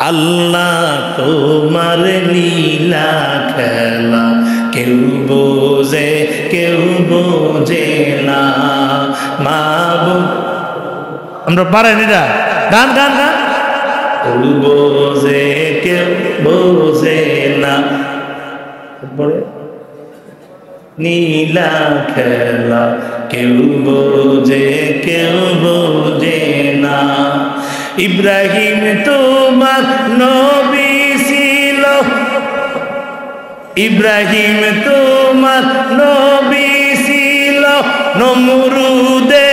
আল্লাহ তোমার লীলা খেলা কেউ বোঝে না মাবুদ। আমরা পারেন এটা গান গান গান। কেউ বোঝে না নীলা খেলা কেউ বোঝে না। ইব্রাহিম তোমার নবী ছিল, ইব্রাহিম তোমার নবী ছিল, নমরুদে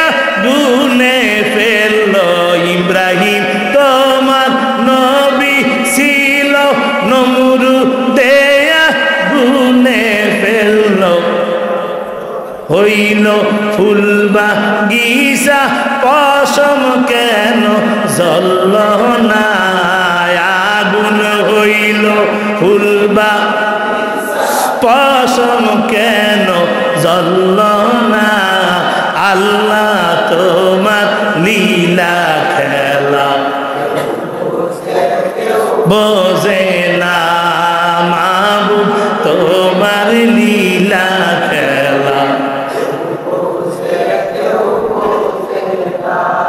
আগুনে ফেললো। ইব্রাহিম তোমার নবী ছিল, নমরুদে আগুনে ফেললো। হইল ফুল বাগিচা পশম কেন জ্বলল না, আগুন হইল ফুল পশম কেন জ্বলল না। আল্লাহ তোমার লীলা খেলা বোঝে না মাবুদ তোমার লীলা খেলা।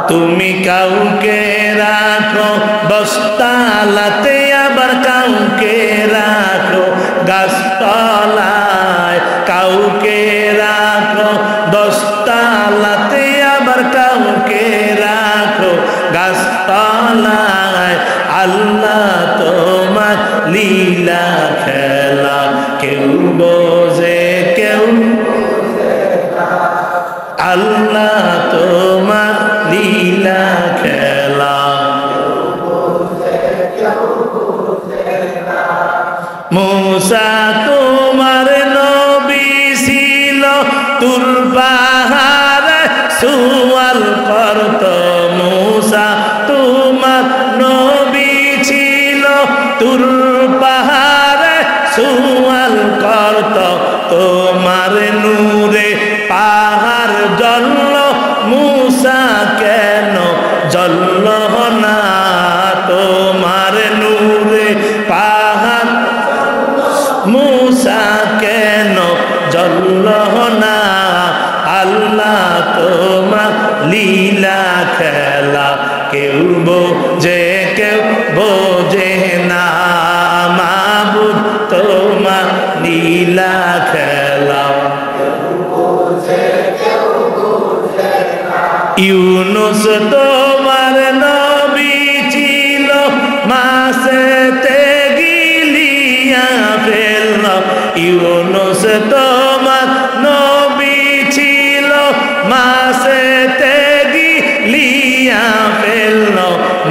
তুমি কাউকে রাখো বস্তালাতে, আবার কাউকে রাখো গাছতলায়, কাউকে রাখো দশতালাতে, আবার কাউকে রাখো গাছতলায়। আল্লাহ তোমার লীলা খেলা কেউ বোঝে আল্লাহ তোমার লীলা খেলা। মূসা তোমার নবী ছিল, তুর পাহাড়ে সুয়াল করত। মূসা তোমার নবী ছিল, তুর পাহাড়ে সুয়াল করত। তোমার নূরে পাহাড় জ্বলল, মূসা কেন জ্বলল না। তোমার নূরে পাহাড় মূসা কেন জ্বলল না। আল্লাহ তোমার লীলা খেলা কেউ বোঝে না মাবুদ তোমার লীলা খেলা। ইউনুস তোমার নবী ছিল, মাছেতে গিলিয়া ফেলল। ইউনুস তোমার নবী ছিল, মাছেতে গিলিয়া ফেলল।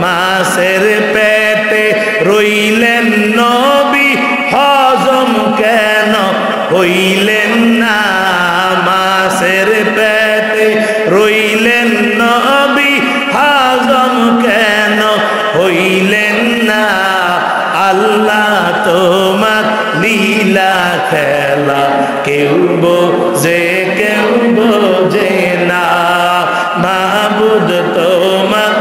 মাছের পেটে রইলেন নবী, হজম কেন হইলেন না। মাছের পেটে রইলেন নবী, হজম কেন হইলেন না। আল্লাহ তোমার লীলা খেলা কেউ বোঝে না মাবুদ তোমার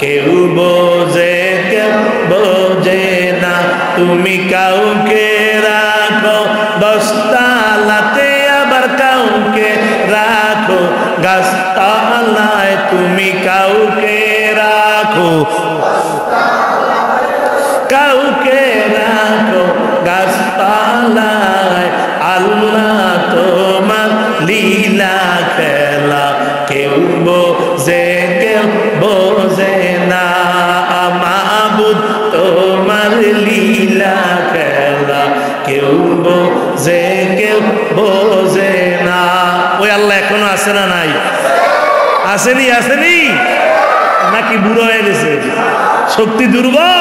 কেউ বোঝে না। তুমি কাউকে রাখো দশতালাতে, আবার কাউকে রাখো গাছতলায়। তুমি কাউকে রাখো কাউকে রাখো গাছতলায়। আল্লাহ তোমার লীলা খেলা কেউ বোঝে না মাবুদ তোমার লীলা খেলা কেউ বোঝে না। ওই আল্লাহ এখনো আছে না নাই? আসেনি নাকি বুড়ো হয়ে গেছে, শক্তি দুর্বল?